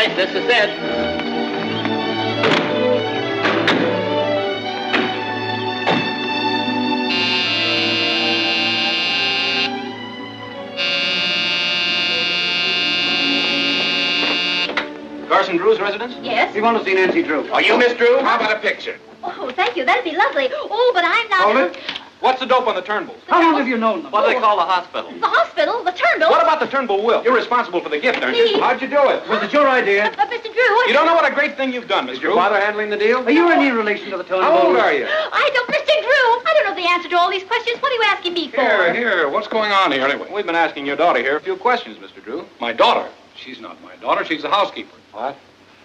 boys. This is it. Carson Drew's residence? Yes? We want to see Nancy Drew. Are you Miss Drew? How about a picture? Oh, thank you. That'd be lovely. Oh, but I'm not... Hold it. What's the dope on the Turnbulls? How long have you known them? What do they call the hospital? The hospital? The Turnbull? What about the Turnbull will? You're responsible for the gift, aren't you? Me? How'd you do it? Was it your idea? Mr. Drew... You don't know what a great thing you've done, Miss Is Drew. your father handling the deal? Are you any relation to the Turnbulls? How old are you? I don't... Mr. Drew, I don't know the answer to all these questions. What are you asking me for? Here. What's going on here, anyway? We've been asking your daughter here a few questions, Mr. Drew. My daughter? She's not my daughter. She's the housekeeper. What?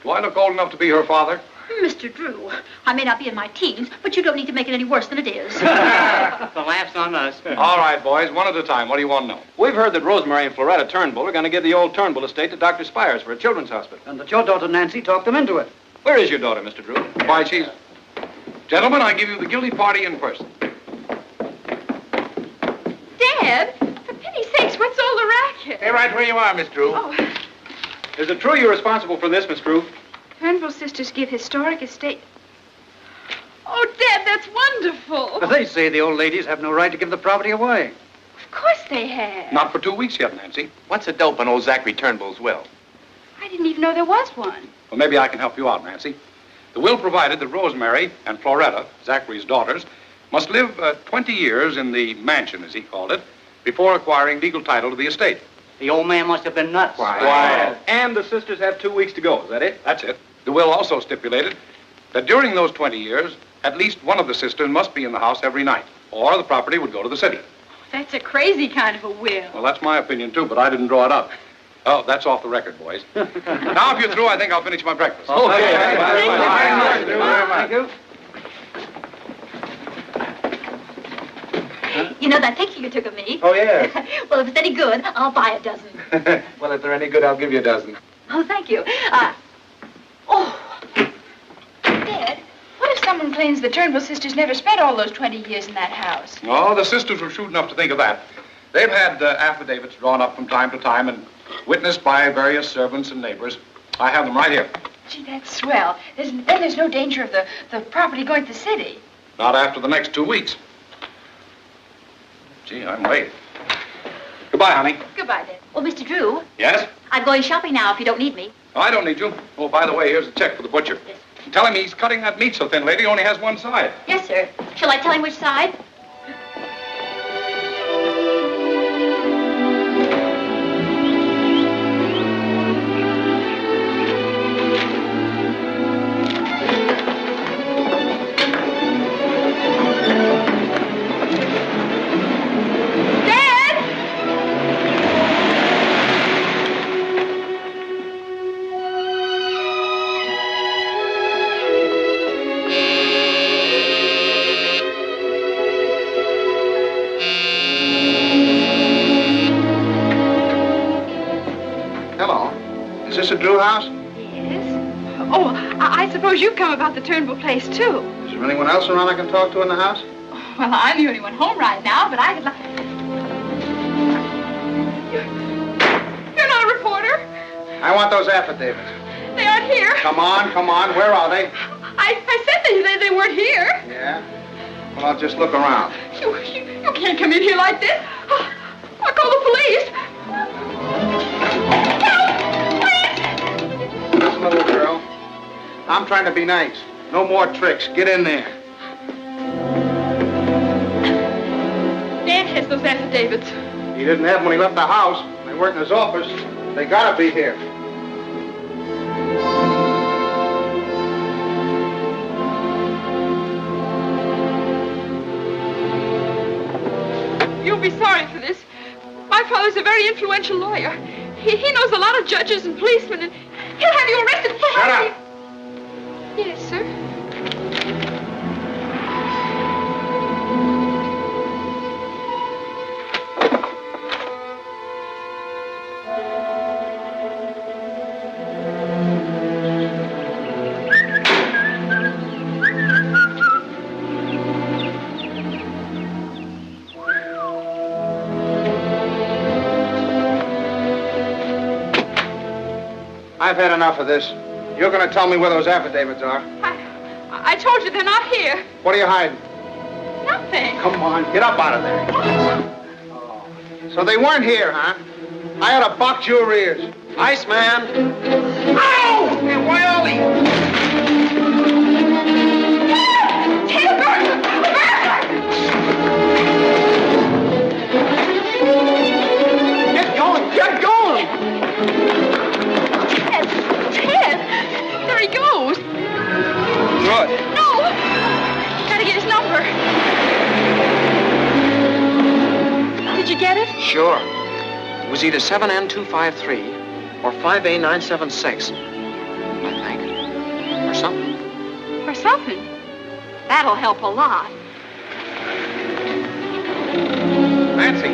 Do I look old enough to be her father? Mr. Drew, I may not be in my teens, but you don't need to make it any worse than it is. The laugh's on us. All right, boys, one at a time. What do you want to know? We've heard that Rosemary and Floretta Turnbull are going to give the old Turnbull estate to Dr. Spires for a children's hospital. And that your daughter Nancy talked them into it. Where is your daughter, Mr. Drew? Why, she's... Gentlemen, I give you the guilty party in person. Dad, for pity's sakes, what's all the racket? Stay right where you are, Miss Drew. Oh, Is it true you're responsible for this, Miss Drew? Granville sisters give historic estate. Oh, Dad, that's wonderful. But they say the old ladies have no right to give the property away. Of course they have. Not for 2 weeks yet, Nancy. What's the dope on old Zachary Turnbull's will? I didn't even know there was one. Well, maybe I can help you out, Nancy. The will provided that Rosemary and Floretta, Zachary's daughters, must live 20 years in the mansion, as he called it, before acquiring legal title to the estate. The old man must have been nuts. Quiet. And the sisters have 2 weeks to go. Is that it? That's it. The will also stipulated that during those 20 years, at least one of the sisters must be in the house every night, or the property would go to the city. That's a crazy kind of a will. Well, that's my opinion, too, but I didn't draw it up. Oh, that's off the record, boys. Now, if you're through, I think I'll finish my breakfast. Okay. Thank you. You know that picture you took of me? Oh, yes. Well, if it's any good, I'll buy a dozen. Well, if they're any good, I'll give you a dozen. Oh, thank you. Dad, what if someone claims the Turnbull sisters never spent all those 20 years in that house? Oh, the sisters were shrewd enough to think of that. They've had affidavits drawn up from time to time and witnessed by various servants and neighbors. I have them right here. Gee, that's swell. Then there's no danger of the property going to the city. Not after the next 2 weeks. Gee, I'm late. Goodbye, honey. Goodbye, Dad. Well, Mr. Drew, Yes? I'm going shopping now if you don't need me. Oh, I don't need you. Oh, by the way, here's a check for the butcher. Yes. Tell him he's cutting that meat so thin, lady, only has one side. Yes, sir. Shall I tell him which side? Is this a Drew house? Yes? Oh, I suppose you've come about the Turnbull place, too. Is there anyone else around I can talk to in the house? Well, I'm the only one home right now, but I could like... You're not a reporter? I want those affidavits. They aren't here. Come on. Where are they? I said they weren't here. Yeah? Well, I'll just look around. You can't come in here like this. I'll call the police. Listen, little girl. I'm trying to be nice. No more tricks. Get in there. Dad has those affidavits. He didn't have them when he left the house. They weren't in his office. They gotta be here. You'll be sorry for this. My father's a very influential lawyer. He knows a lot of judges and policemen, and he'll have you arrested for... Shut up! Yes, sir. I I've had enough of this. You're going to tell me where those affidavits are. I told you they're not here. What are you hiding? Nothing. Come on, get up out of there. Oh. So they weren't here, huh? I ought to box your ears. Iceman! Ow! Hey, Wiley! Get going! Get going! Ted! There he goes. Good. No! Gotta get his number. Did you get it? Sure. It was either 7N253 or 5A976, I think. Or something. Or something. That'll help a lot. Nancy.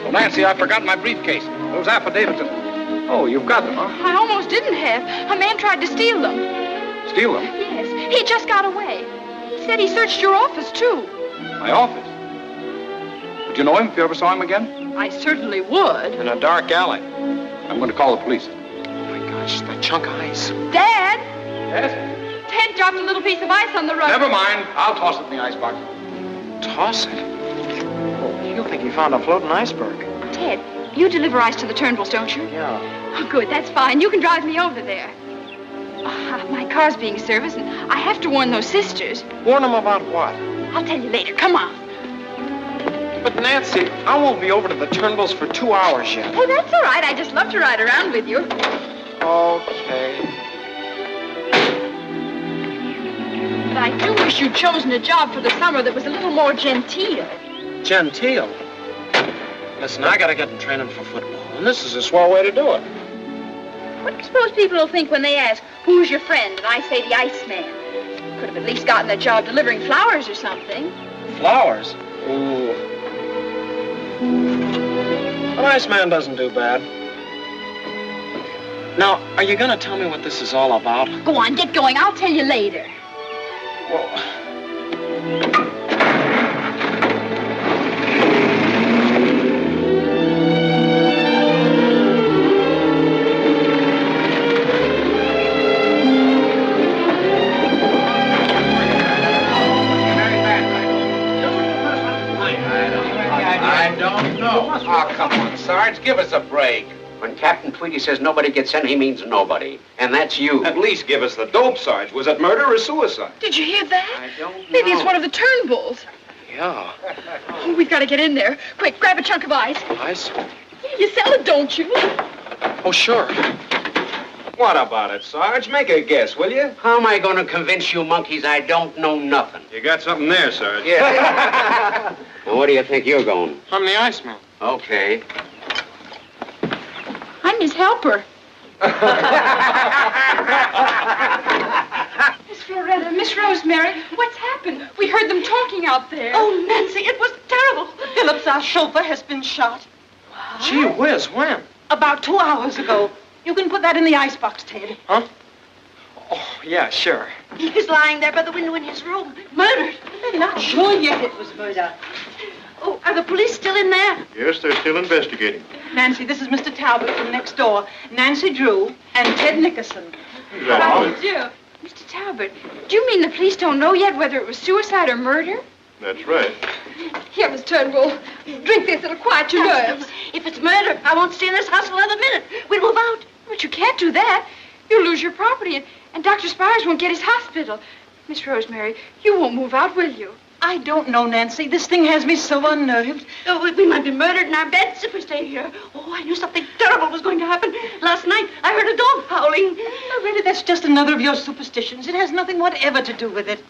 Oh, Nancy, I forgot my briefcase. Those affidavits. Oh, you've got them, huh? I almost didn't have. A man tried to steal them. Steal them? Yes, he just got away. He said he searched your office, too. My office? Would you know him if you ever saw him again? I certainly would. In a dark alley. I'm going to call the police. Oh, my gosh, that chunk of ice. Dad! Yes? Ted dropped a little piece of ice on the rug. Never mind. I'll toss it in the icebox. Toss it? Oh, he'll think he found a floating iceberg. Ted, you deliver ice to the Turnbulls, don't you? Yeah. Oh, good, that's fine. You can drive me over there. My car's being serviced, and I have to warn those sisters. Warn him about what? I'll tell you later. Come on. But, Nancy, I won't be over to the Turnbulls for 2 hours yet. Oh, that's all right. I just love to ride around with you. Okay. But I do wish you'd chosen a job for the summer that was a little more genteel. Genteel? Listen, I gotta get in training for football, and this is a swell way to do it. What do you suppose people will think when they ask, who's your friend, and I say the Iceman? Could have at least gotten a job delivering flowers or something. Flowers? Ooh. An Iceman doesn't do bad. Now, are you gonna tell me what this is all about? Go on, get going. I'll tell you later. Well, I don't know. Oh, come on, Sarge, give us a break. When Captain Tweedy says nobody gets in, he means nobody. And that's you. At least give us the dope, Sarge. Was it murder or suicide? Did you hear that? I don't know. Maybe it's one of the Turnbulls. yeah. Oh, we've got to get in there. Quick, grab a chunk of ice. Ice? You sell it, don't you? Oh, sure. What about it, Sarge? Make a guess, will you? How am I going to convince you monkeys I don't know nothing? You got something there, Sarge. Yeah. Now, where do you think you're going? I'm the Iceman. Okay. I'm his helper. Miss Floretta, Miss Rosemary, what's happened? We heard them talking out there. Oh, Nancy, it was terrible. Phillips, our chauffeur, has been shot. Gee whiz, when? About 2 hours ago. You can put that in the icebox, Ted. Huh? Oh, yeah, sure. He's lying there by the window in his room, murdered. They're not sure yet it was murder. Oh, are the police still in there? Yes, they're still investigating. Nancy, this is Mr. Talbot from next door. Nancy Drew and Ted Nickerson. How do you do? Mr. Talbot, do you mean the police don't know yet whether it was suicide or murder? That's right. Here, Miss Turnbull. Drink this, it'll quiet your nerves. If it's murder, I won't stay in this house another minute. We'll move out. But you can't do that. You'll lose your property, and Dr. Spires won't get his hospital. Miss Rosemary, you won't move out, will you? I don't know, Nancy. This thing has me so unnerved. Oh, we might be murdered in our beds if we stay here. Oh, I knew something terrible was going to happen. Last night, I heard a dog howling. Oh, really, that's just another of your superstitions. It has nothing whatever to do with it.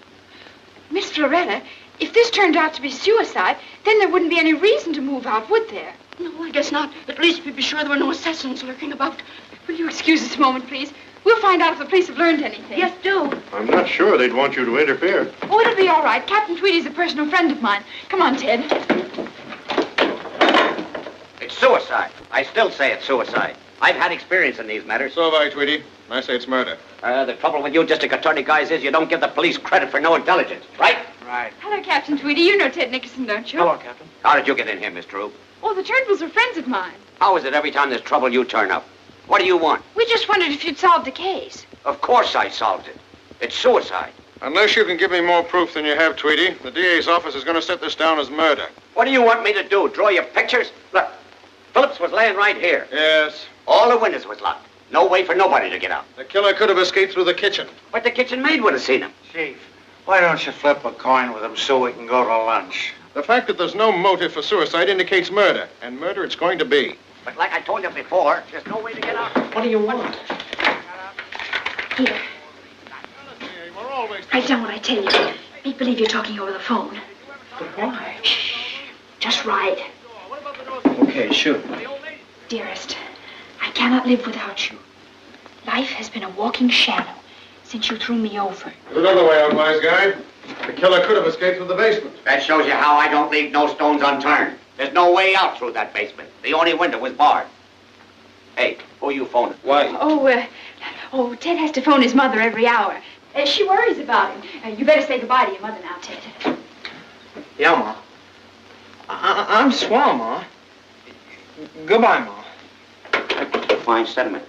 Miss Floretta, if this turned out to be suicide, then there wouldn't be any reason to move out, would there? No, I guess not. At least we'd be sure there were no assassins lurking about. Will you excuse us a moment, please? We'll find out if the police have learned anything. Yes, do. I'm not sure they'd want you to interfere. Oh, it'll be all right. Captain Tweedy's a personal friend of mine. Come on, Ted. It's suicide. I still say it's suicide. I've had experience in these matters. So have I, Tweedy. I say it's murder. The trouble with you district attorney guys is you don't give the police credit for no intelligence, right? Right. Hello, Captain Tweedy. You know Ted Nickerson, don't you? Hello, Captain. How did you get in here, Miss Drew? Oh, the Turnbulls are friends of mine. How is it every time there's trouble you turn up? What do you want? We just wondered if you'd solved the case. Of course I solved it. It's suicide. Unless you can give me more proof than you have, Tweety, the DA's office is going to set this down as murder. What do you want me to do? Draw your pictures? Look, Phillips was laying right here. Yes. All the windows was locked. No way for nobody to get out. The killer could have escaped through the kitchen. But the kitchen maid would have seen him. Chief, why don't you flip a coin with him so we can go to lunch? The fact that there's no motive for suicide indicates murder, and murder it's going to be. But like I told you before, there's no way to get out. What do you want? Here. Write down what I tell you. Make believe you're talking over the phone. But why? Shh. Just write. Okay, shoot. Dearest, I cannot live without you. Life has been a walking shadow since you threw me over. There's another way out, wise guy. The killer could have escaped through the basement. That shows you how I don't leave no stones unturned. There's no way out through that basement. The only window was barred. Hey, who you phoning? Why? Oh, Ted has to phone his mother every hour. She worries about him. You better say goodbye to your mother now, Ted. Yeah, Ma. I'm swell, Ma. Goodbye, Ma. Fine sentiment.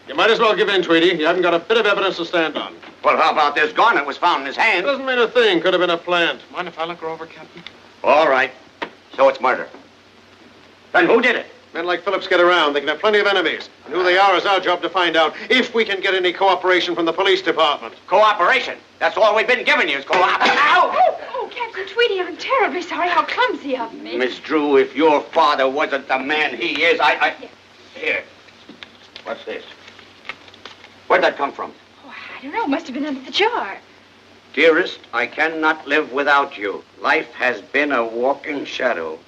You might as well give in, Tweety. You haven't got a bit of evidence to stand on. Well, how about this gun that was found in his hand? Doesn't mean a thing. Could have been a plant. Mind if I look her over, Captain? All right. So it's murder. Then who did it? Men like Phillips get around. They can have plenty of enemies. And who they are is our job to find out, if we can get any cooperation from the police department. Cooperation. That's all we've been giving you is cooperation. Oh, Captain Tweety, I'm terribly sorry. How clumsy of me. Miss Drew, if your father wasn't the man he is, Here. What's this? Where'd that come from? Oh, I don't know. Must have been under the jar. Dearest, I cannot live without you. Life has been a walking shadow.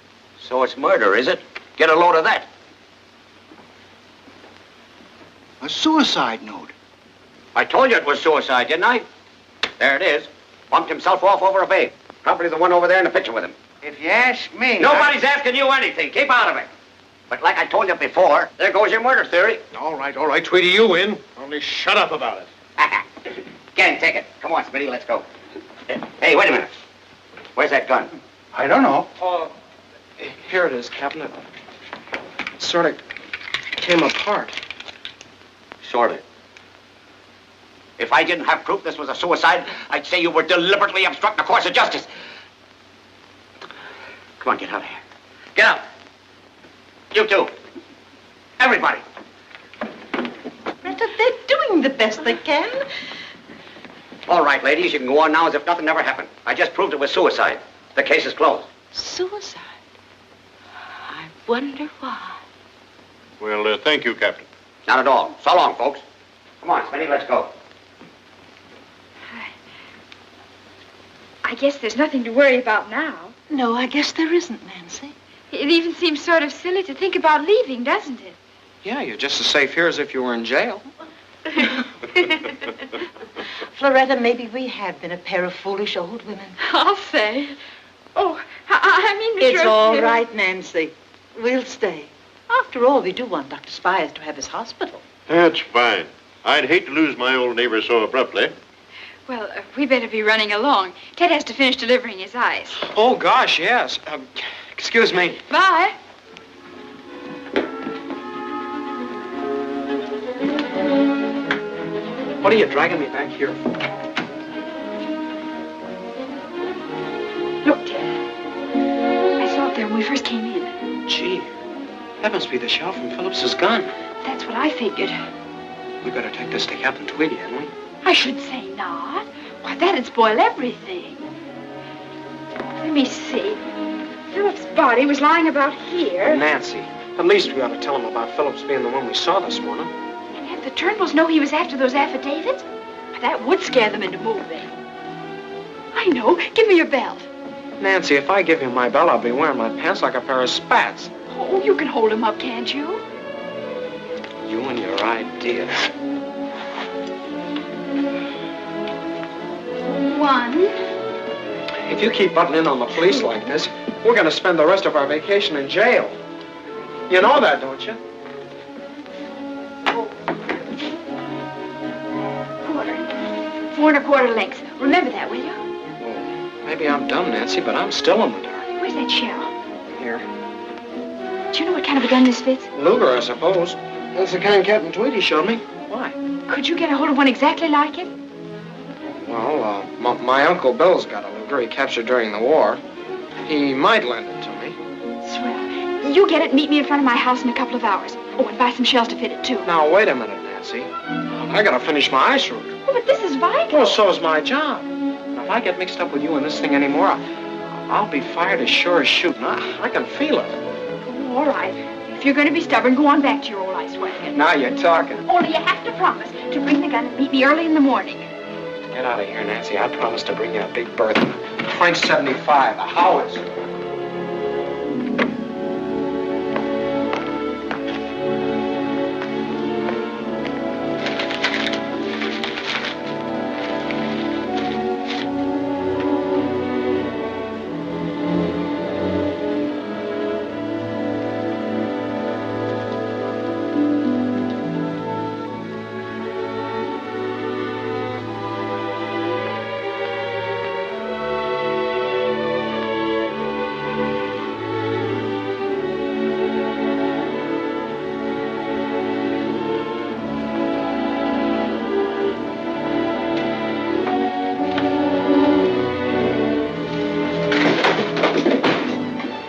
So it's murder, is it? Get a load of that. A suicide note. I told you it was suicide, didn't I? There it is. Bumped himself off over a babe. Probably the one over there in the picture with him. If you ask me... Nobody's asking you anything. Keep out of it. But like I told you before, there goes your murder theory. All right, Tweety, you win. Only shut up about it. Again, take it. Come on, Smitty, let's go. Hey, wait a minute. Where's that gun? I don't know. Here it is, Captain. It sort of came apart. Sort of. If I didn't have proof this was a suicide, I'd say you were deliberately obstructing the course of justice. Come on, get out of here. Get out. You too. Everybody. They're doing the best they can. All right, ladies, you can go on now as if nothing ever happened. I just proved it was suicide. The case is closed. Suicide? I wonder why. Well, thank you, Captain. Not at all. So long, folks. Come on, Smitty, let's go. I guess there's nothing to worry about now. No, I guess there isn't, Nancy. It even seems sort of silly to think about leaving, doesn't it? Yeah, you're just as safe here as if you were in jail. Floretta, maybe we have been a pair of foolish old women. I'll say. Oh, I mean, Mr. It's all right, Nancy. We'll stay. After all, we do want Dr. Spires to have his hospital. That's fine. I'd hate to lose my old neighbor so abruptly. Well, we better be running along. Ted has to finish delivering his ice. Oh, gosh, yes. Excuse me. Bye. What are you dragging me back here for? Look, Ted. I saw it there when we first came in. Gee, that must be the shell from Phillips's gun. That's what I figured. We better take this to Captain Tweedy, hadn't we? I should say not. Why, that'd spoil everything. Let me see. Philip's body was lying about here. Nancy, at least we ought to tell him about Phillips being the one we saw this morning. And have the Turnbulls know he was after those affidavits? That would scare them into moving. I know. Give me your belt. Nancy, if I give you my belt, I'll be wearing my pants like a pair of spats. Oh, you can hold him up, can't you? You and your ideas. 1. If you keep butting in on the police like this, we're going to spend the rest of our vacation in jail. You know that, don't you? 4 1/4 lengths. Remember that, will you? Oh, maybe I'm dumb, Nancy, but I'm still in the dark. Where's that shell? Here. Do you know what kind of a gun this fits? Luger, I suppose. That's the kind Captain Tweedy showed me. Why? Could you get a hold of one exactly like it? Well, my Uncle Bill's got a Luger he captured during the war. He might lend it to me. Swell. You get it and meet me in front of my house in a couple of hours. Oh, and buy some shells to fit it, too. Now, wait a minute, Nancy. I gotta finish my ice route. Oh, but this is vital. Well, so's my job. Now, if I get mixed up with you in this thing anymore, I'll be fired as sure as shooting. I can feel it. Oh, all right. If you're going to be stubborn, go on back to your old ice wagon. Now you're talking. Only you have to promise to bring the gun and meet me early in the morning. Get out of here, Nancy. I promise to bring you a big berth. Frank 75, a howitzer.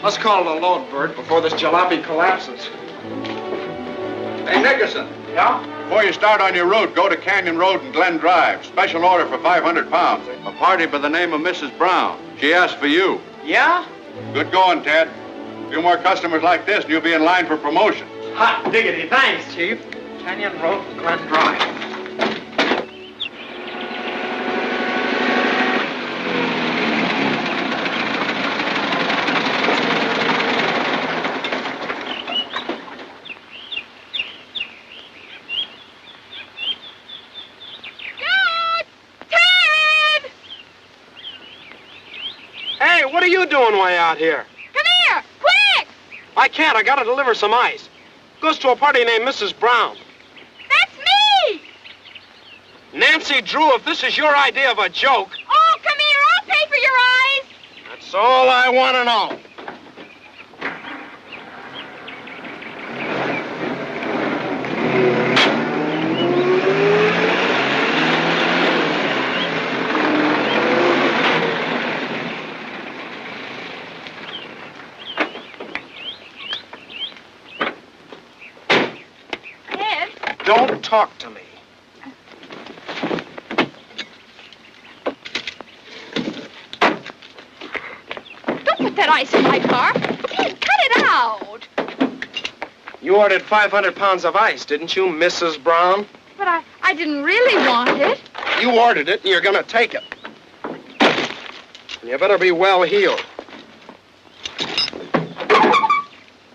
Let's call it a load, Bert, before this jalopy collapses. Hey, Nickerson. Yeah? Before you start on your route, go to Canyon Road and Glen Drive. Special order for 500 pounds. A party by the name of Mrs. Brown. She asked for you. Yeah? Good going, Ted. A few more customers like this and you'll be in line for promotion. Hot diggity. Thanks, Chief. Canyon Road and Glen Drive. What are you doing way out here? Come here, quick! I can't. I gotta deliver some ice. Goes to a party named Mrs. Brown. That's me! Nancy Drew, if this is your idea of a joke... Oh, come here, I'll pay for your eyes! That's all I want to know. Don't talk to me. Don't put that ice in my car. Ted, cut it out. You ordered 500 pounds of ice, didn't you, Mrs. Brown? But I didn't really want it. You ordered it, and you're gonna take it. And you better be well heeled.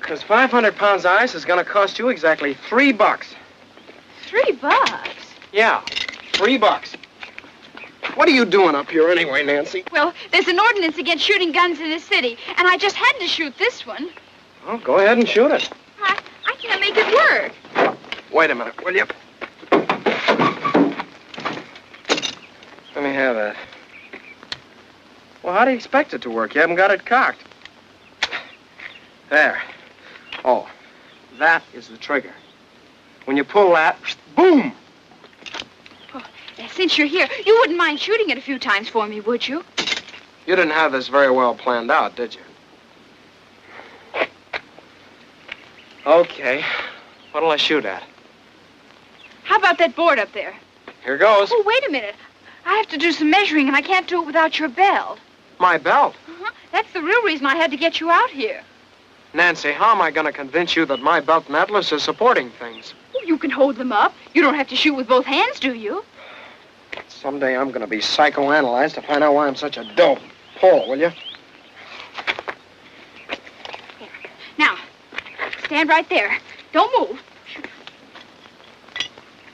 Because 500 pounds of ice is gonna cost you exactly $3. $3? Yeah, $3. What are you doing up here anyway, Nancy? Well, there's an ordinance against shooting guns in the city, and I just had to shoot this one. Well, go ahead and shoot it. I can't make it work. Wait a minute, will you? Let me have that. Well, how do you expect it to work? You haven't got it cocked. There. Oh, that is the trigger. When you pull that, boom! Oh, since you're here, you wouldn't mind shooting it a few times for me, would you? You didn't have this very well planned out, did you? Okay. What'll I shoot at? How about that board up there? Here goes. Oh, wait a minute. I have to do some measuring, and I can't do it without your belt. My belt? Uh-huh. That's the real reason I had to get you out here. Nancy, how am I going to convince you that my belt and atlas is supporting things? Well, you can hold them up. You don't have to shoot with both hands, do you? Someday I'm going to be psychoanalyzed to find out why I'm such a dope. Pull, will you? Here. Now, stand right there. Don't move.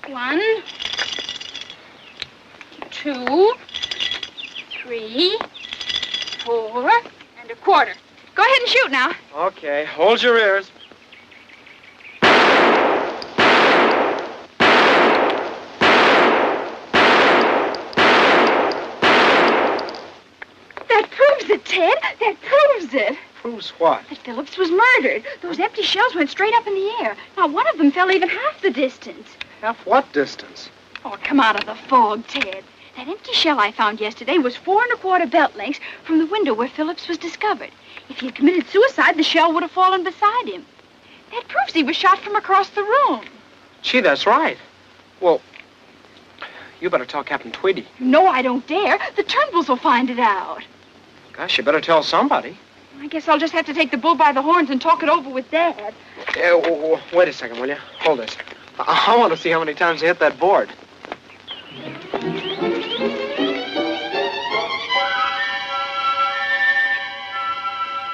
1, 2, 3, 4, and a quarter. Go ahead and shoot now. Okay, hold your ears. That proves it, Ted. That proves it. Proves what? That Phillips was murdered. Those empty shells went straight up in the air. Not one of them fell even half the distance. Half what distance? Oh, come out of the fog, Ted. That empty shell I found yesterday was 4 1/4 belt lengths from the window where Phillips was discovered. If he had committed suicide, the shell would have fallen beside him. That proves he was shot from across the room. Gee, that's right. Well, you better tell Captain Tweedy. No, I don't dare. The Turnbulls will find it out. Gosh, you better tell somebody. I guess I'll just have to take the bull by the horns and talk it over with Dad. Wait a second, will you? Hold this. I want to see how many times you hit that board.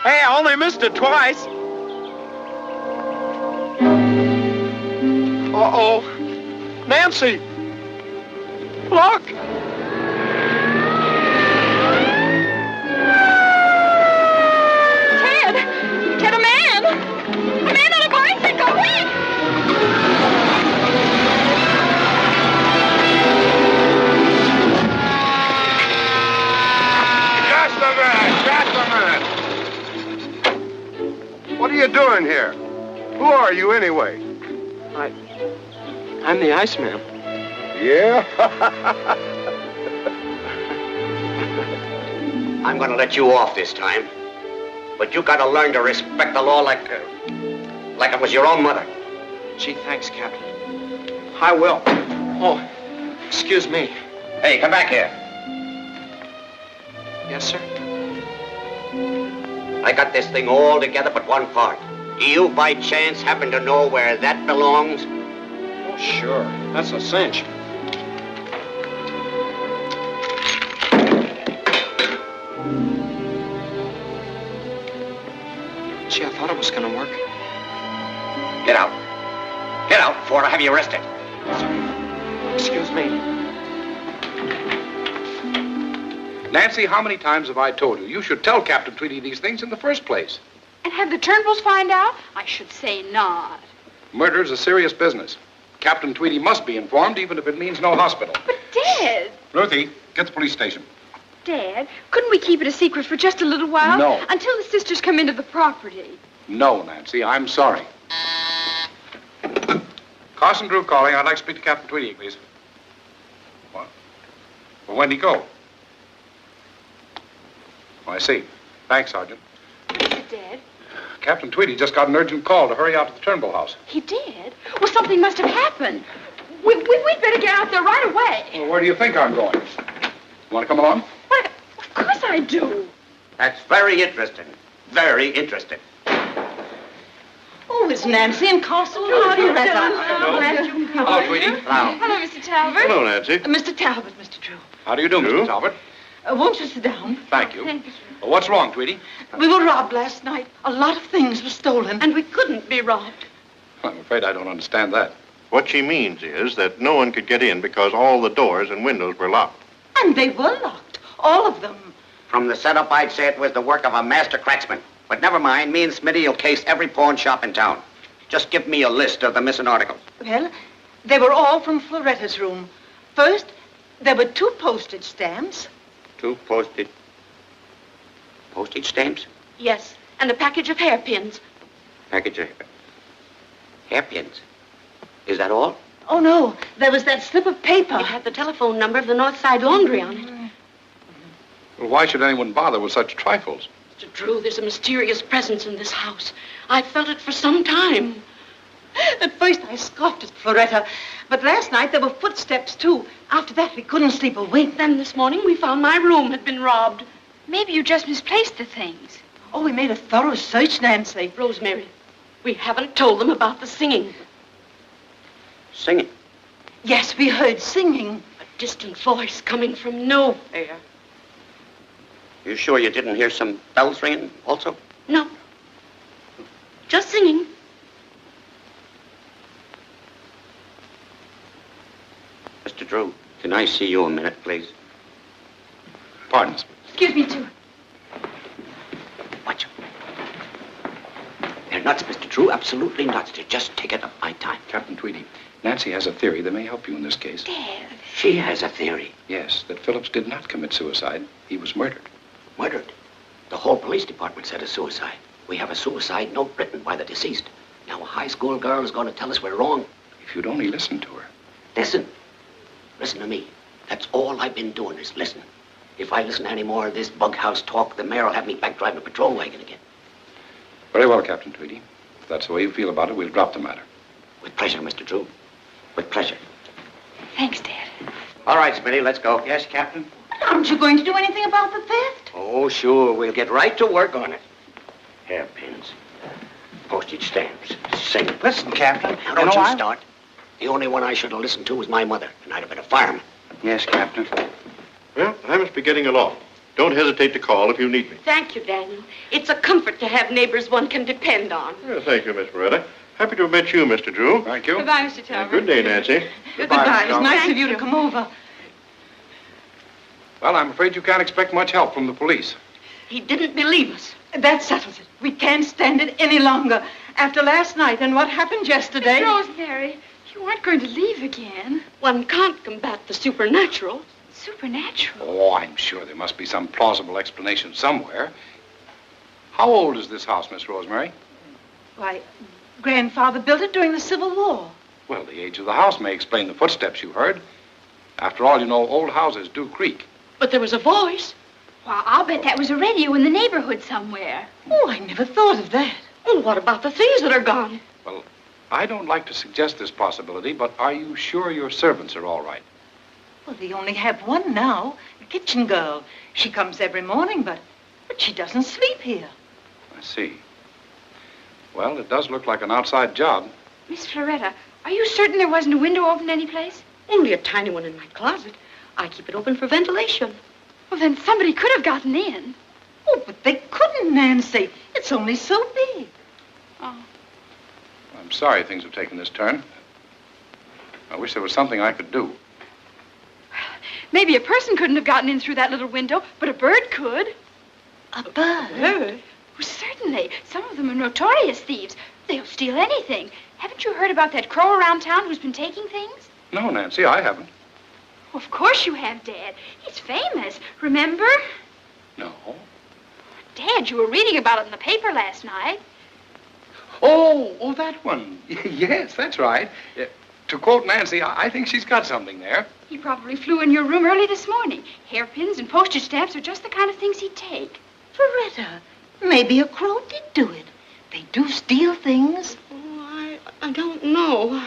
Hey, I only missed it twice. Uh-oh. Nancy! Look! Ted, a man! A man on a bicycle! Wait! Just a minute! What are you doing here? Who are you anyway? I'm the Iceman. Yeah? I'm going to let you off this time. But you got to learn to respect the law like it was your own mother. Gee, thanks, Captain. I will. Oh, excuse me. Hey, come back here. Yes, sir? I got this thing all together but one part. Do you, by chance, happen to know where that belongs? Oh, sure. That's a cinch. Gee, I thought it was going to work. Get out. Get out before I have you arrested. Excuse me. Nancy, how many times have I told you? You should tell Captain Tweedy these things in the first place. And have the Turnbulls find out? I should say not. Murder is a serious business. Captain Tweedy must be informed, even if it means no hospital. But, Dad! Ruthie, get the police station. Dad, couldn't we keep it a secret for just a little while? No. Until the sisters come into the property. No, Nancy, I'm sorry. Carson Drew calling. I'd like to speak to Captain Tweedy, please. What? Well, when'd he go? Oh, I see. Thanks, Sergeant. What is it, Dad? Captain Tweedy just got an urgent call to hurry out to the Turnbull house. He did? Well, something must have happened. We'd better get out there right away. Well, where do you think I'm going? You want to come along? Well, of course I do. That's very interesting. Very interesting. Oh, it's Nancy and Carson. How do you do? Hello, Tweedy. Hello. Hello, Mr. Talbot. Hello, Nancy. Mr. Talbot, Mr. Drew. How do you do, Mr. Talbot? Won't you sit down? Thank you. Thank you. Well, what's wrong, Tweedy? We were robbed last night. A lot of things were stolen. And we couldn't be robbed. I'm afraid I don't understand that. What she means is that no one could get in because all the doors and windows were locked. And they were locked. All of them. From the setup, I'd say it was the work of a master cracksman. But never mind, me and Smitty will case every pawn shop in town. Just give me a list of the missing articles. Well, they were all from Floretta's room. First, there were 2 postage stamps. 2 postage stamps? Yes, and a package of hairpins. Package of hairpins. Is that all? Oh, no. There was that slip of paper. It had the telephone number of the North Side Laundry on it. Well, why should anyone bother with such trifles? Mr. Drew, there's a mysterious presence in this house. I've felt it for some time. At first, I scoffed at Floretta. But last night, there were footsteps, too. After that, we couldn't sleep a wink. Then this morning, we found my room had been robbed. Maybe you just misplaced the things. Oh, we made a thorough search, Nancy. Rosemary, we haven't told them about the singing. Singing? Yes, we heard singing. A distant voice coming from nowhere. You sure you didn't hear some bells ringing also? No. Just singing. Mr. Drew, can I see you a minute, please? Pardon us. Excuse me, too. Watch 'em. They're nuts, Mr. Drew. Absolutely nuts. They're just taking up my time. Captain Tweedy, Nancy has a theory that may help you in this case. Dad. She has a theory. Yes, that Phillips did not commit suicide. He was murdered. Murdered? The whole police department said a suicide. We have a suicide note written by the deceased. Now a high school girl is going to tell us we're wrong. If you'd only listen to her. Listen. Listen to me. That's all I've been doing is listen. If I listen to any more of this bug house talk, the mayor will have me back driving a patrol wagon again. Very well, Captain Tweedy. If that's the way you feel about it, we'll drop the matter. With pleasure, Mr. Drew. With pleasure. Thanks, Dad. All right, Smitty, let's go. Yes, Captain? Aren't you going to do anything about the theft? Oh, sure. We'll get right to work on it. Hairpins. Postage stamps. Sing. Listen, Captain. Now, don't you start. The only one I should have listened to was my mother, and I'd have been a fireman. Yes, Captain. Well, I must be getting along. Don't hesitate to call if you need me. Thank you, Daniel. It's a comfort to have neighbors one can depend on. Well, thank you, Miss Beretta. Happy to have met you, Mr. Drew. Thank you. Goodbye, Mr. Talbot. Good day, Nancy. Goodbye. It was nice Thank of you to come over. Well, I'm afraid you can't expect much help from the police. He didn't believe us. That settles it. We can't stand it any longer. After last night and what happened yesterday. Miss Rosemary, you aren't going to leave again. One can't combat the supernatural. Supernatural? Oh, I'm sure there must be some plausible explanation somewhere. How old is this house, Miss Rosemary? Why, Grandfather built it during the Civil War. Well, the age of the house may explain the footsteps you heard. After all, you know, old houses do creak. But there was a voice. Well, I'll bet that was a radio in the neighborhood somewhere. Oh, I never thought of that. Oh, what about the thieves that are gone? Well, I don't like to suggest this possibility, but are you sure your servants are all right? Well, they only have one now, a kitchen girl. She comes every morning, but she doesn't sleep here. I see. Well, it does look like an outside job. Miss Floretta, are you certain there wasn't a window open any place? Only a tiny one in my closet. I keep it open for ventilation. Well, then somebody could have gotten in. Oh, but they couldn't, Nancy. It's only so big. Oh. I'm sorry things have taken this turn. I wish there was something I could do. Maybe a person couldn't have gotten in through that little window, but a bird could. A bird? Well, certainly. Some of them are notorious thieves. They'll steal anything. Haven't you heard about that crow around town who's been taking things? No, Nancy, I haven't. Of course you have, Dad. He's famous. Remember? No. Dad, you were reading about it in the paper last night. Oh, that one. Yes, that's right. To quote Nancy, I think she's got something there. He probably flew in your room early this morning. Hairpins and postage stamps are just the kind of things he'd take. Floretta, maybe a crow did do it. They do steal things. Oh, I don't know.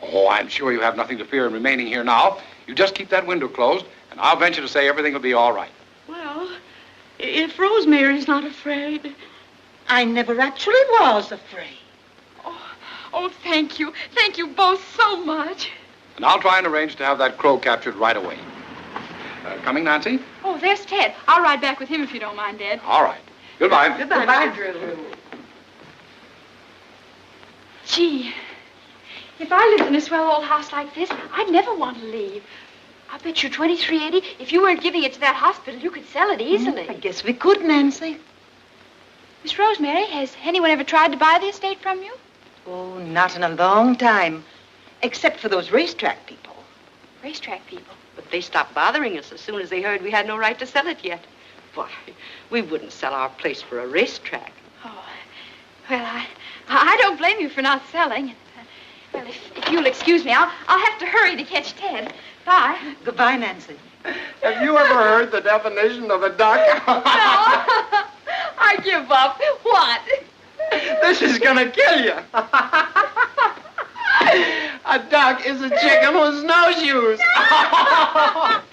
Oh, I'm sure you have nothing to fear in remaining here now. You just keep that window closed, and I'll venture to say everything will be all right. Well, if Rosemary's not afraid. I never actually was afraid. Oh, thank you. Thank you both so much. And I'll try and arrange to have that crow captured right away. Coming, Nancy? Oh, there's Ted. I'll ride back with him if you don't mind, Dad. All right. Goodbye. Goodbye, Drew. Gee, if I lived in a swell old house like this, I'd never want to leave. I bet you $23.80, if you weren't giving it to that hospital, you could sell it easily. I guess we could, Nancy. Miss Rosemary, has anyone ever tried to buy the estate from you? Oh, not in a long time. Except for those racetrack people. Racetrack people? But they stopped bothering us as soon as they heard we had no right to sell it yet. Why, we wouldn't sell our place for a racetrack. Oh, well, I don't blame you for not selling. Well, if you'll excuse me, I'll have to hurry to catch Ted. Bye. Goodbye, Nancy. Have you ever heard the definition of a duck? No. I give up. What? This is gonna kill you. A duck is a chicken with snowshoes.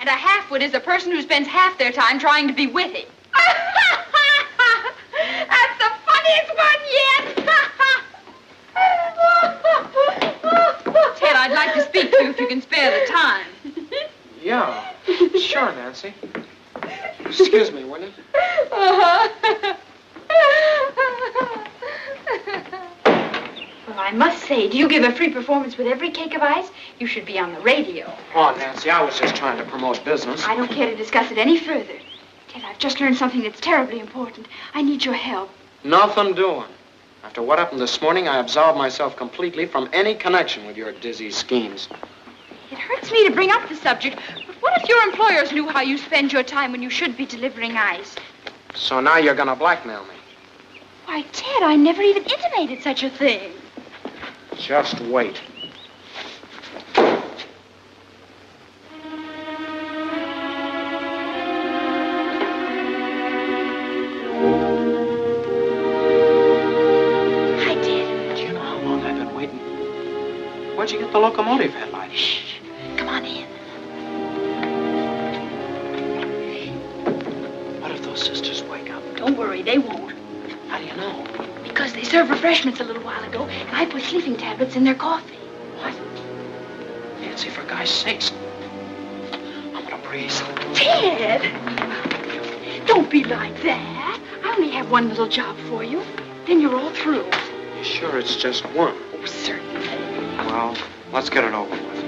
And a halfwit is a person who spends half their time trying to be witty. That's the funniest one yet. Ted, I'd like to speak to you if you can spare the time. Yeah, sure, Nancy. Excuse me, will you? Well, I must say, do you give a free performance with every cake of ice? You should be on the radio. Oh, Nancy, I was just trying to promote business. I don't care to discuss it any further. Ted, I've just learned something that's terribly important. I need your help. Nothing doing. After what happened this morning, I absolved myself completely from any connection with your dizzy schemes. It hurts me to bring up the subject, but what if your employers knew how you spend your time when you should be delivering ice? So now you're gonna blackmail me. Why, Ted, I never even intimated such a thing. Just wait. Hi, Ted. Do you know how long I've been waiting? Where'd you get the locomotive headlight? Shh. Come on in. What if those sisters wake up? Don't worry, they won't. How do you know? Because they served refreshments a little while ago, and I put sleeping tablets in their coffee. What? Nancy, for God's sakes. I'm gonna breeze. Ted! Don't be like that. I only have one little job for you. Then you're all through. You sure it's just one? Oh, certainly. Well, let's get it over with.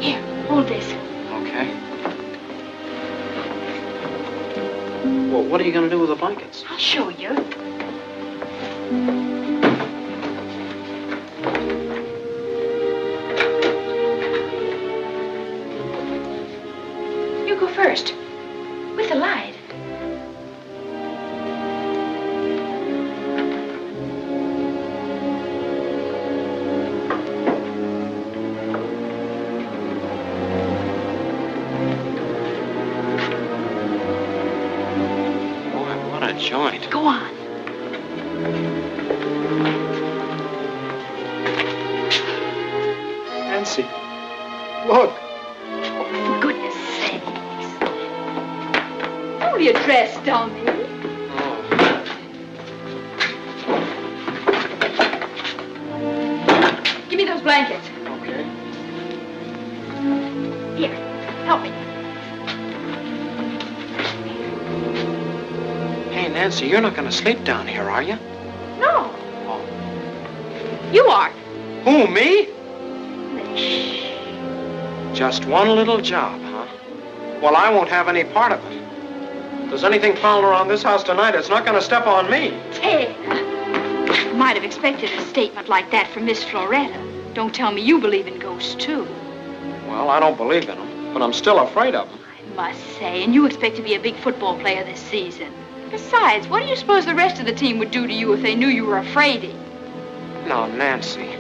Here, hold this. Okay. Well, what are you gonna do with the blankets? I'll show you. You go first. With the light. Boy, what a joint. Go on. Nancy, look. For goodness sakes. Only a dress dummy. Give me those blankets. Okay. Here, help me. Hey, Nancy, you're not gonna sleep down here, are you? No. Oh. You are. Who, me? Shh. Just one little job, huh? Well, I won't have any part of it. If there's anything found around this house tonight, it's not gonna step on me. Ted. Might have expected a statement like that from Miss Floretta. Don't tell me you believe in ghosts, too. Well, I don't believe in them, but I'm still afraid of them. I must say, and you expect to be a big football player this season. Besides, what do you suppose the rest of the team would do to you if they knew you were afraidy? Now, Nancy,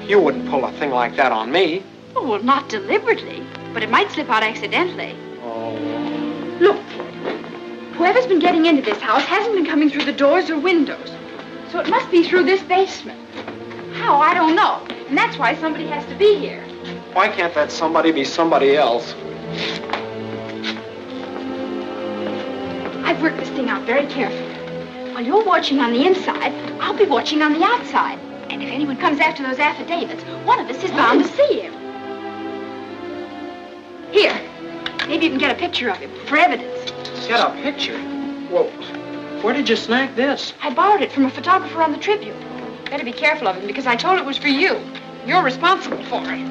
you wouldn't pull a thing like that on me. Oh, well, not deliberately, but it might slip out accidentally. Oh. Look, Ted, whoever's been getting into this house hasn't been coming through the doors or windows. So it must be through this basement. How? I don't know. And that's why somebody has to be here. Why can't that somebody be somebody else? I've worked this thing out very carefully. While you're watching on the inside, I'll be watching on the outside. And if anyone comes after those affidavits, one of us is bound to see him. Here, maybe you can get a picture of him for evidence. Get a picture? Whoa. Where did you snag this? I borrowed it from a photographer on the Tribune. Better be careful of him because I told it was for you. You're responsible for it.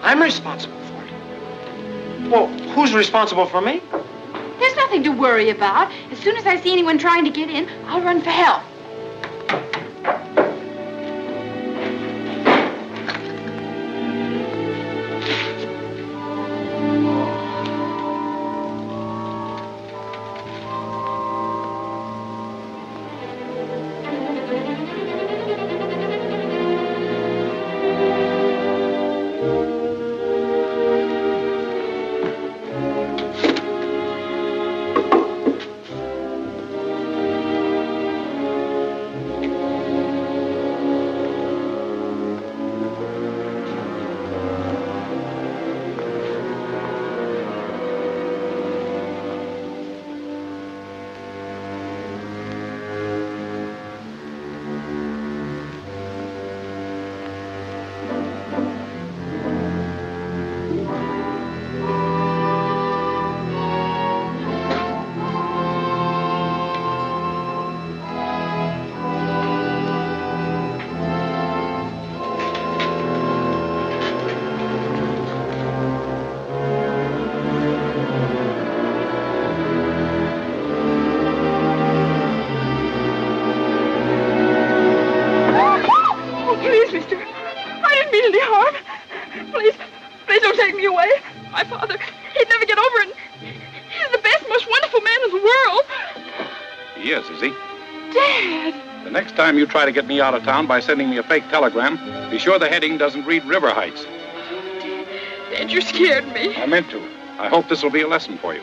I'm responsible for it. Well, who's responsible for me? There's nothing to worry about. As soon as I see anyone trying to get in, I'll run for help. next time you try to get me out of town by sending me a fake telegram, be sure the heading doesn't read River Heights. Dad, you scared me. I meant to. I hope this will be a lesson for you.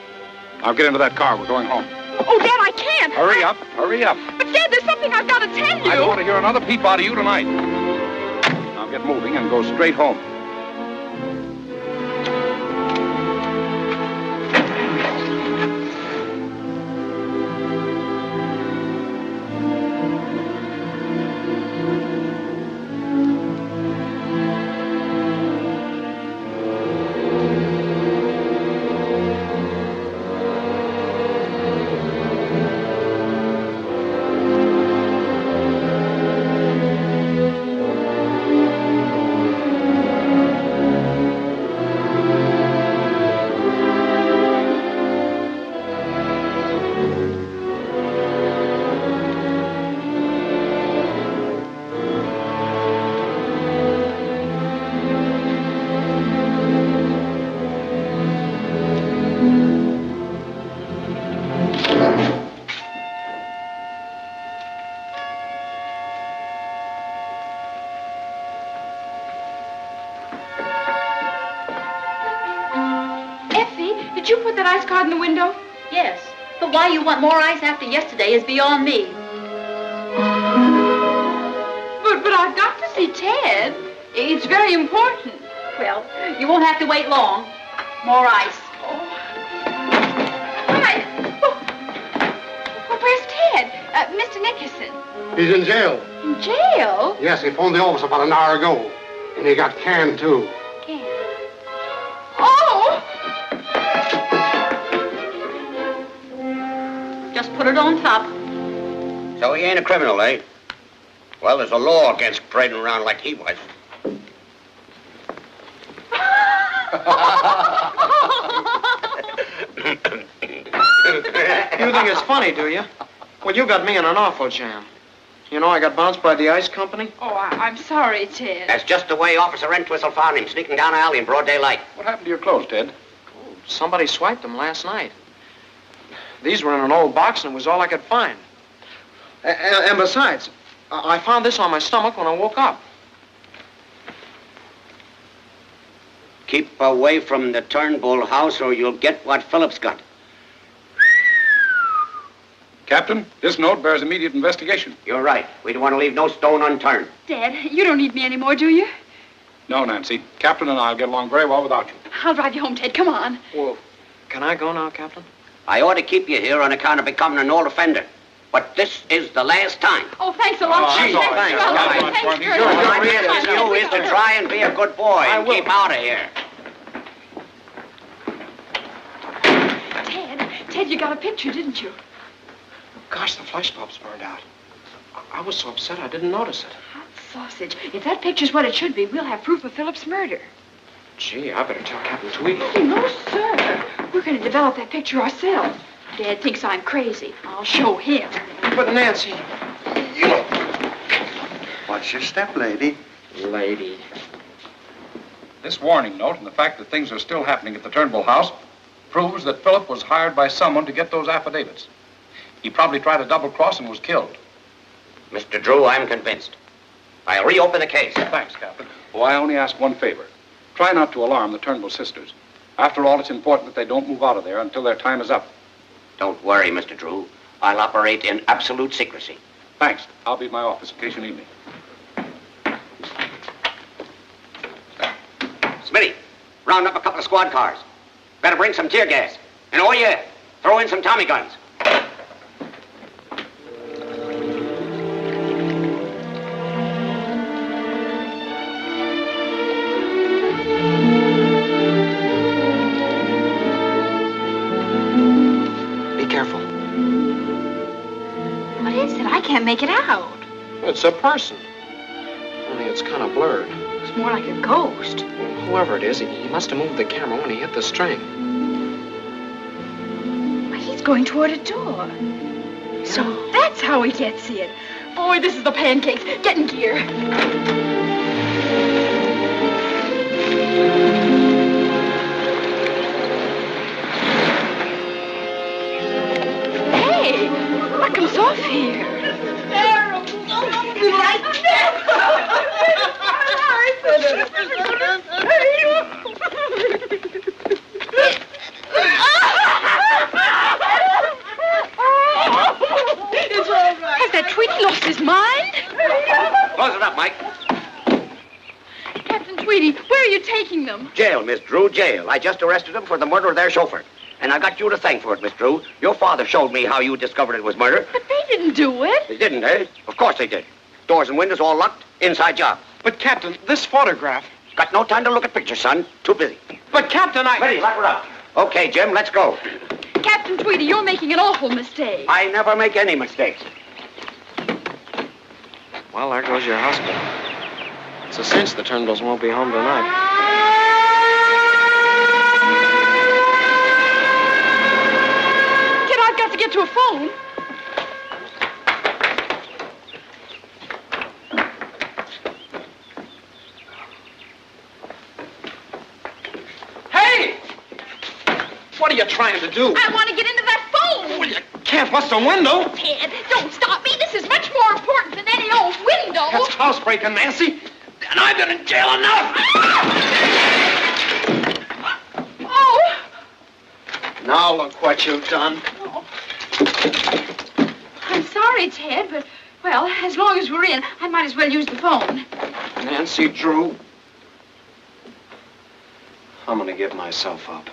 Now get into that car. We're going home. Oh, Dad, I can't. Hurry up. Hurry up. But, Dad, there's something I've got to tell you. I don't want to hear another peep out of you tonight. Now get moving and go straight home. Did you put that ice card in the window? Yes. But why you want more ice after yesterday is beyond me. But I've got to see Ted. It's very important. Well, you won't have to wait long. More ice. Hi. Oh, where's Ted? Mr. Nickerson. He's in jail. In jail? Yes, he phoned the office about an hour ago. And he got canned, too. Canned? Oh! Just put it on top. So he ain't a criminal, eh? Well, there's a law against parading around like he was. You think it's funny, do you? Well, you got me in an awful jam. You know I got bounced by the ice company? Oh, I'm sorry, Ted. That's just the way Officer Entwistle found him, sneaking down an alley in broad daylight. What happened to your clothes, Ted? Oh, somebody swiped them last night. These were in an old box, and it was all I could find. And besides, I found this on my stomach when I woke up. Keep away from the Turnbull house or you'll get what Phillips got. Captain, this note bears immediate investigation. You're right. We don't want to leave no stone unturned. Dad, you don't need me anymore, do you? No, Nancy. Captain and I'll get along very well without you. I'll drive you home, Ted. Come on. Well, can I go now, Captain? I ought to keep you here on account of becoming an old offender. But this is the last time. Oh, thanks a lot. Gee, thanks. All I ask you is to try and be a good boy and keep out of here. Ted, you got a picture, didn't you? Gosh, the flash bulb's burned out. I was so upset I didn't notice it. Hot sausage. If that picture's what it should be, we'll have proof of Phillips' murder. Gee, I better tell Captain Tweedy. No, sir. We're going to develop that picture ourselves. Dad thinks I'm crazy. I'll show him. But Nancy, you... Watch your step, lady. Lady. This warning note and the fact that things are still happening at the Turnbull house proves that Philip was hired by someone to get those affidavits. He probably tried a double cross and was killed. Mr. Drew, I'm convinced. I'll reopen the case. Thanks, Captain. Oh, I only ask one favor. Try not to alarm the Turnbull sisters. After all, it's important that they don't move out of there until their time is up. Don't worry, Mr. Drew. I'll operate in absolute secrecy. Thanks. I'll be at my office in case you need me. Smitty, round up a couple of squad cars. Better bring some tear gas. And oh yeah, throw in some Tommy guns. Be careful. What is it? I can't make it out. It's a person. Only it's kind of blurred. It's more like a ghost. Whoever it is, he must have moved the camera when he hit the string. Why, he's going toward a door. So that's how he gets in. Boy, this is the pancakes. Get in gear. Hey, what comes off here? Terrible. It's all right. Has that Tweety lost his mind? Close it up, Mike. Captain Tweety, where are you taking them? Jail, Miss Drew, jail. I just arrested them for the murder of their chauffeur. And I got you to thank for it, Miss Drew. Your father showed me how you discovered it was murder. But they didn't do it. They didn't, eh? Of course they did. Doors and windows all locked. Inside job. But, Captain, this photograph... Got no time to look at pictures, son. Too busy. But, Captain, Ready, lock her up. Okay, Jim, let's go. Captain Tweety, you're making an awful mistake. I never make any mistakes. Well, there goes your husband. It's a cinch the Turnbulls won't be home tonight. Kid, I've got to get to a phone. Hey! What are you trying to do? I want to get into that phone. Well, you can't bust a window. Ted, don't stop me. This is much more important than any old window. That's housebreaking, Nancy. And I've been in jail enough. Oh! Now look what you've done. I'm sorry, Ted, but, well, as long as we're in, I might as well use the phone. Nancy Drew. I'm gonna give myself up.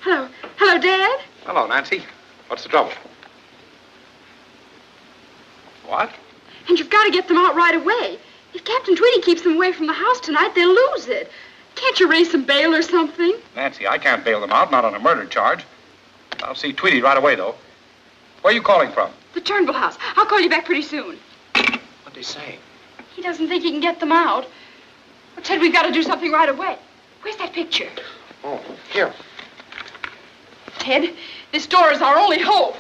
Hello. Hello, Dad? Hello, Nancy. What's the trouble? What? And you've got to get them out right away. If Captain Tweety keeps them away from the house tonight, they'll lose it. Can't you raise some bail or something? Nancy, I can't bail them out, not on a murder charge. I'll see Tweety right away, though. Where are you calling from? The Turnbull house. I'll call you back pretty soon. What'd he say? He doesn't think he can get them out. Well, Ted, we've got to do something right away. Where's that picture? Oh, here. Ted, this door is our only hope.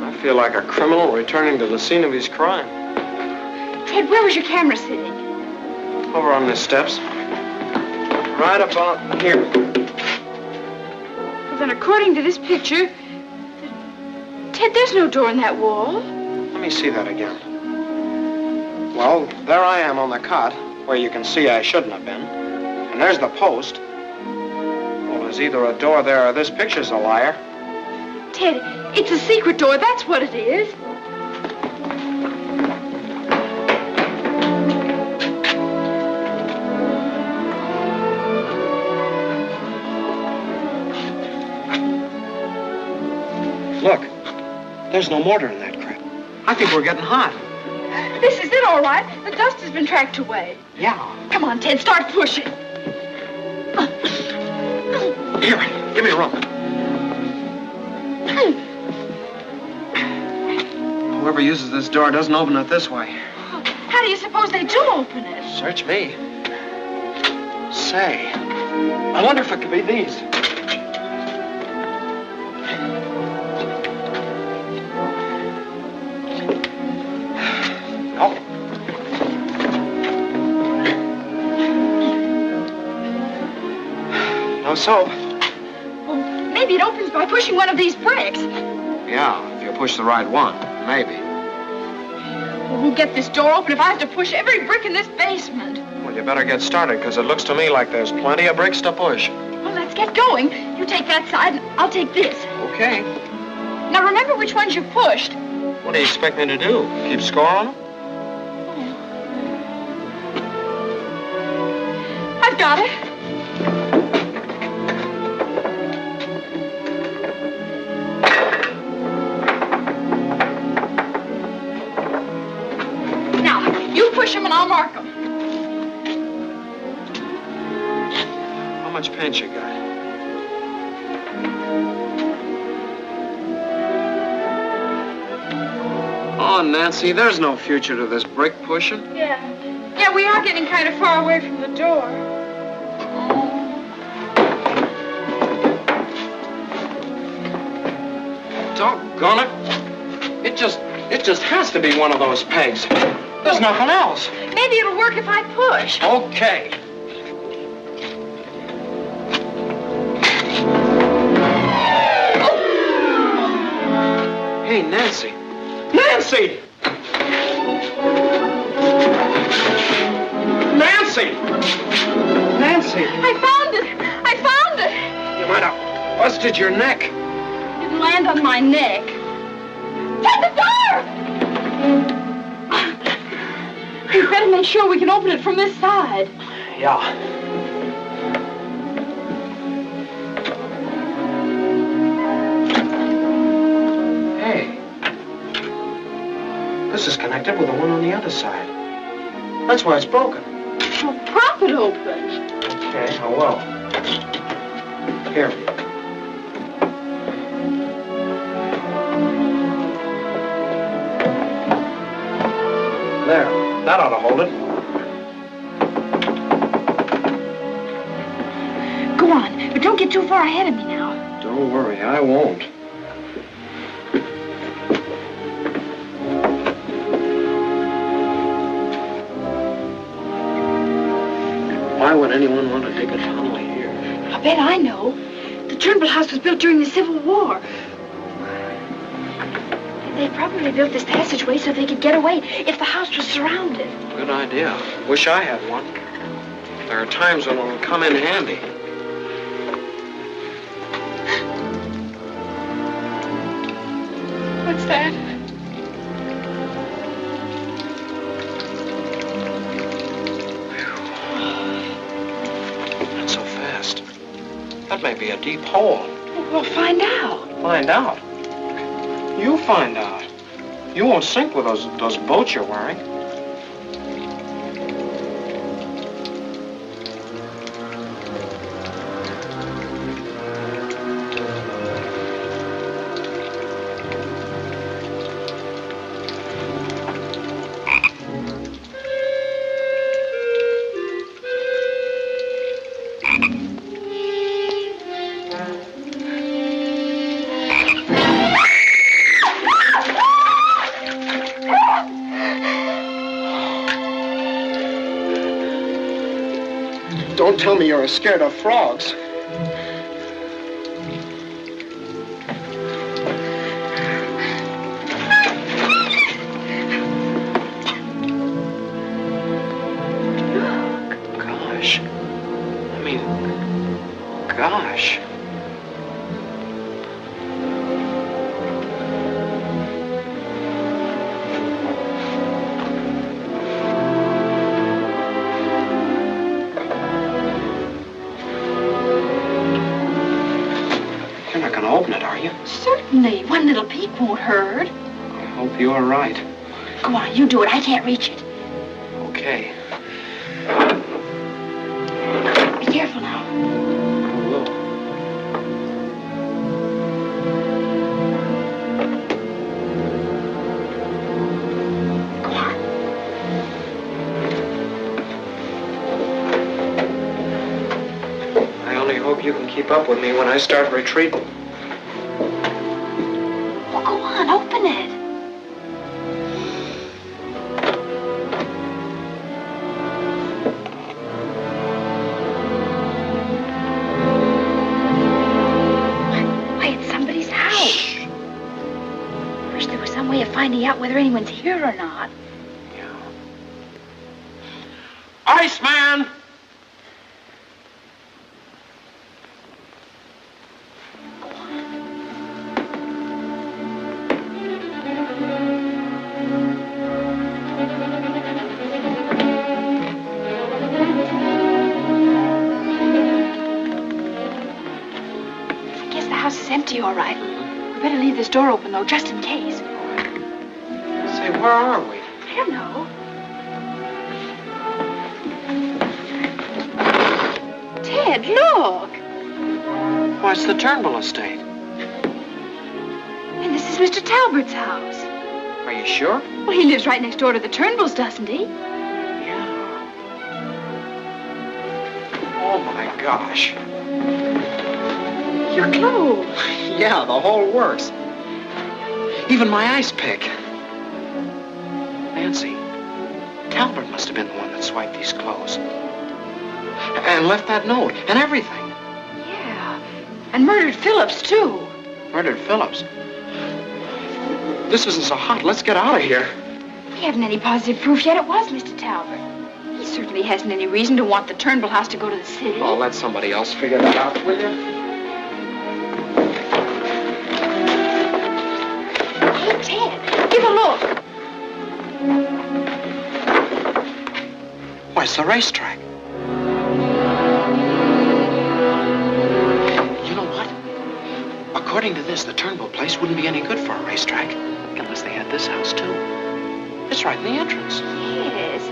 I feel like a criminal returning to the scene of his crime. Ted, where was your camera sitting? Over on the steps. Right about here. Well, then, according to this picture, Ted, there's no door in that wall. Let me see that again. Well, there I am on the cot, where you can see I shouldn't have been. And there's the post. Well, there's either a door there or this picture's a liar. Ted, it's a secret door, that's what it is. Look, there's no mortar in that crap. I think we're getting hot. This is it, all right. The dust has been tracked away. Yeah. Come on, Ted, start pushing. Here, give me a rope. Whoever uses this door doesn't open it this way. How do you suppose they do open it? Search me. Say, I wonder if it could be these. Oh. No soap. Well, maybe it opens by pushing one of these bricks. Yeah, if you push the right one, maybe. Well, we'll get this door open if I have to push every brick in this basement. Well, you better get started, because it looks to me like there's plenty of bricks to push. Well, let's get going. You take that side, and I'll take this. Okay. Now, remember which ones you've pushed. What do you expect me to do? Keep score on them? I've got it. Now, you push them and I'll mark them. How much paint you got? Oh, Nancy, there's no future to this brick pushing. Yeah. Yeah, we are getting kind of far away from the door. Doggone it. It just has to be one of those pegs. There's nothing else. Maybe it'll work if I push. Okay. Nancy! Nancy! Nancy! I found it! I found it! You might have busted your neck. It didn't land on my neck. Shut the door! We better make sure we can open it from this side. Yeah. Hey. This is connected with the one on the other side. That's why it's broken. Well, prop it open. Okay, I will. Here. There. That ought to hold it. Go on, but don't get too far ahead of me now. Don't worry, I won't. Why would anyone want to dig a tunnel here? I bet I know. The Turnbull house was built during the Civil War. They probably built this passageway so they could get away if the house was surrounded. Good idea. Wish I had one. There are times when it'll come in handy. What's that? Not so fast. That may be a deep hole. We'll find out. Find out? You find out. You won't sink with those boats you're wearing. Don't tell me you're scared of frogs. Gosh. I mean, gosh. You're not going to open it, are you? Certainly. One little peek won't hurt. I hope you are right. Go on, you do it. I can't reach it. Okay. Be careful now. I will. Go on. I only hope you can keep up with me when I start retreating. Well, go on, open it. Why, it's somebody's house. Wish there was some way of finding out whether anyone's here or not. Iceman! Empty, all right. We better leave this door open, though, just in case. Say, where are we? I don't know. Ted, look. Why, it's the Turnbull estate. And this is Mr. Talbert's house. Are you sure? Well, he lives right next door to the Turnbulls, doesn't he? Yeah. Oh, my gosh. Your clothes. Yeah, the whole works. Even my ice pick. Nancy, Talbert must have been the one that swiped these clothes. And left that note and everything. Yeah. And murdered Phillips, too. Murdered Phillips? This isn't so hot. Let's get out of here. We haven't any positive proof yet it was Mr. Talbot. He certainly hasn't any reason to want the Turnbull house to go to the city. Oh, let somebody else figure that out, will you? Hey, Ted, give a look. Why, it's the racetrack. You know what? According to this, the Turnbull place wouldn't be any good for a racetrack. Unless they had this house, too. It's right in the entrance. Yes.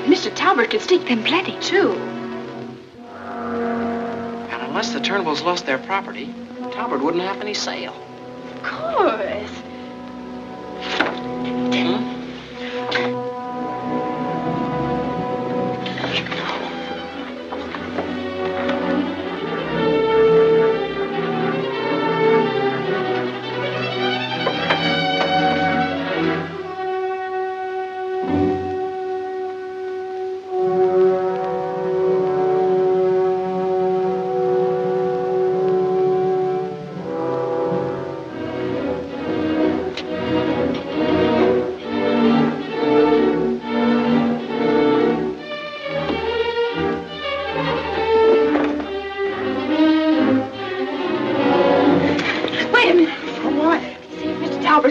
Mr. Talbot could stick them plenty, too. And unless the Turnbulls lost their property, Talbot wouldn't have any sale. Of course.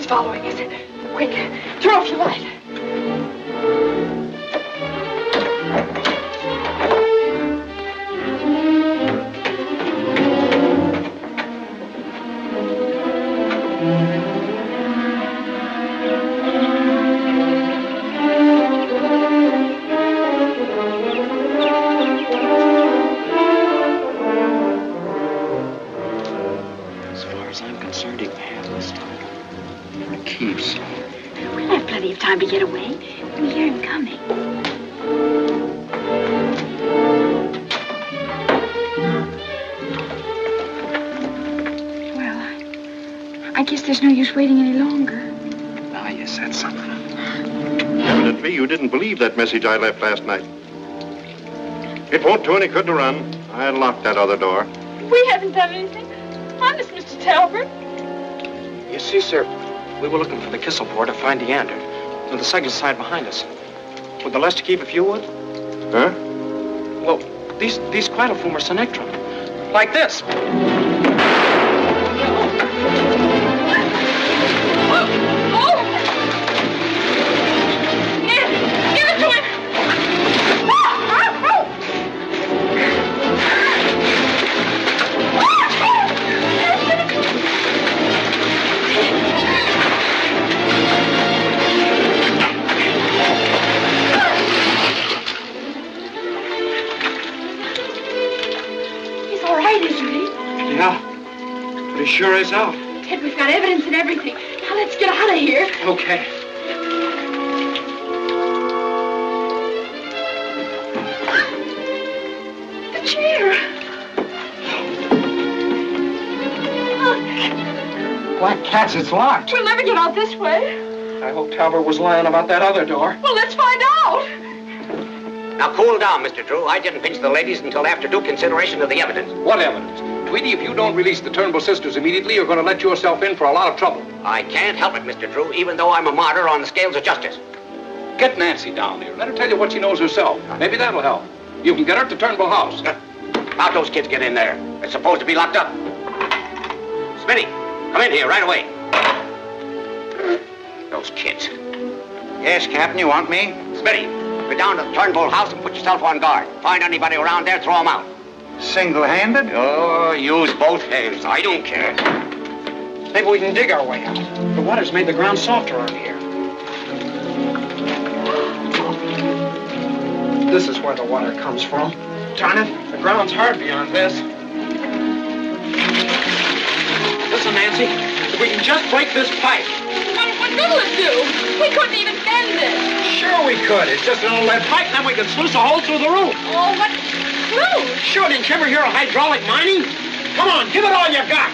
Following us. Quick, throw off your light. As far as I'm concerned, he can have this time. Keeps. We'll have plenty of time to get away. We hear him coming. Well, I guess there's no use waiting any longer. Now you said something. Evidently, you didn't believe that message I left last night. It won't do any good to run. I locked that other door. We haven't done anything. Honest, Mr. Talbot. You see, sir, we were looking for the Kissel board to find Deander. On the second side behind us. Would the Lester keep if you would? Huh? Well, these quietiflume are Sinectrum. Like this. Give it to him! Yeah, but he sure is out. Ted, we've got evidence and everything. Now let's get out of here. Okay. The chair. Black cats, it's locked. We'll never get out this way. I hope Talbot was lying about that other door. Well, let's find out. Now, cool down, Mr. Drew. I didn't pinch the ladies until after due consideration of the evidence. What evidence? Tweety, if you don't release the Turnbull sisters immediately, you're going to let yourself in for a lot of trouble. I can't help it, Mr. Drew, even though I'm a martyr on the scales of justice. Get Nancy down here. Let her tell you what she knows herself. Maybe that'll help. You can get her to Turnbull House. How'd those kids get in there? They're supposed to be locked up. Smitty, come in here right away. Those kids. Yes, Captain, you want me? Smitty, go down to the Turnbull House and put yourself on guard. Find anybody around there, throw them out. Single-handed? Oh, use both hands. I don't care. Maybe we can dig our way out. The water's made the ground softer around here. This is where the water comes from. Darn it, the ground's hard beyond this. Listen, Nancy, if we can just break this pipe. What good'll it do? We couldn't even bend it. Sure we could. It's just an old lead pipe, then we can sluice a hole through the roof. Oh, what? Through? Sure, didn't you ever hear of hydraulic mining? Come on, give it all you got.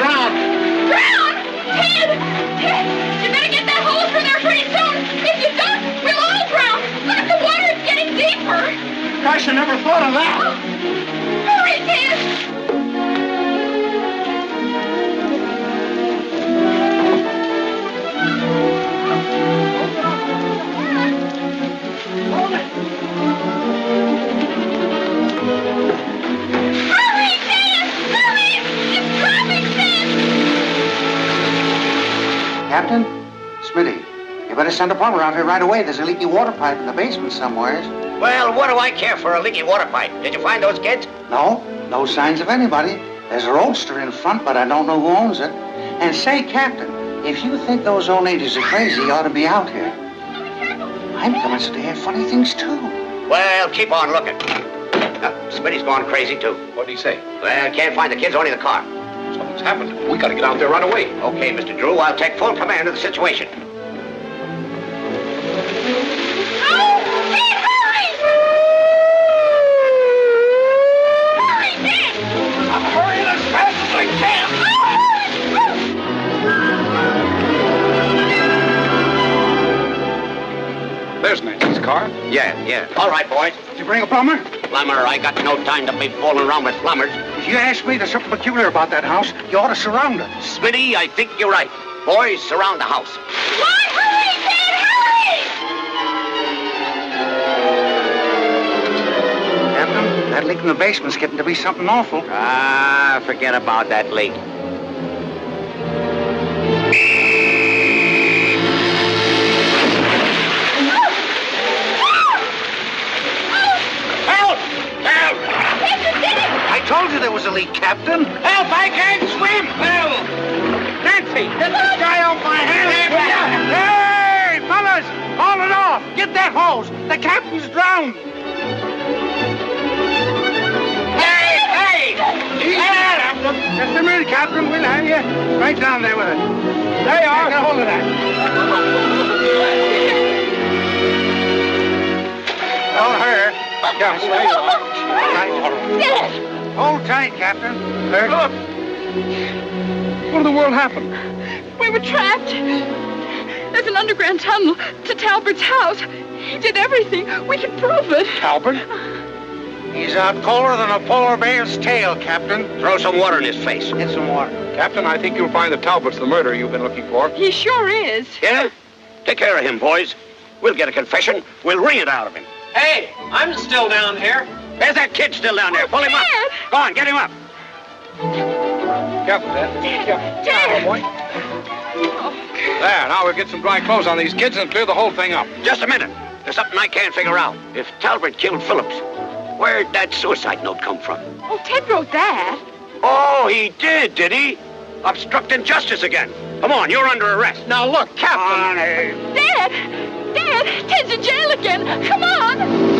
drown. Drown! Ted! Ted! You better get that hose through there pretty soon. If you don't, we'll all drown. Look at the water, it's getting deeper. Gosh, I never thought of that. Hurry, Ted! Hurry, Ted! Hurry! It's dropping, Ted! Captain? Smitty, you better send a plumber out here right away. There's a leaky water pipe in the basement somewhere. Well, what do I care for a leaky water pipe? Did you find those kids? No, no signs of anybody. There's a roadster in front, but I don't know who owns it. And say, Captain, if you think those old ladies are crazy, you ought to be out here. I'm commencing to hear funny things, too. Well, keep on looking. Smitty's gone crazy, too. What did he say? Well, can't find the kids, only the car. Something's happened. We got to get out there right away. Okay, Mr. Drew, I'll take full command of the situation. Oh, Ted, hurry! Hurry, Ted! I'm hurrying as fast as I can. There's Nancy's car. Yeah. All right, boys. Did you bring a plumber? Plumber, I got no time to be fooling around with plumbers. If you ask me, there's something peculiar about that house. You ought to surround it. Smitty, I think you're right. Boys, surround the house. Why, hurry, Ted, hurry! Captain, that leak in the basement's getting to be something awful. Ah, forget about that leak. I told you there was a leak, Captain. Help, I can't swim. Help! Nancy, get this guy off my hands. Hey, fellas, haul it off. Get that hose. The captain's drowned. Hey! Just a minute, Captain. We'll have you right down there with it. There you are. Get a hold of that. Don't hurt. Yeah, there you are. Ted! Hold tight, Captain. Hurt? What in the world happened? We were trapped. There's an underground tunnel to Talbert's house. He did everything. We can prove it. Talbert? He's out colder than a polar bear's tail, Captain. Throw some water in his face. Get some water. Captain, I think you'll find that Talbot's the murderer you've been looking for. He sure is. Yeah? Take care of him, boys. We'll get a confession. We'll wring it out of him. Hey, I'm still down here. There's that kid still down there. Pull him up. Dad! Go on, get him up. Careful, Dad. Careful. Dad! Boy. There, now we'll get some dry clothes on these kids and clear the whole thing up. Just a minute. There's something I can't figure out. If Talbot killed Phillips, where'd that suicide note come from? Oh, Ted wrote that. Oh, he did he? Obstructing justice again. Come on, you're under arrest. Now, look, Captain. Dad! Dad! Ted's in jail again. Come on!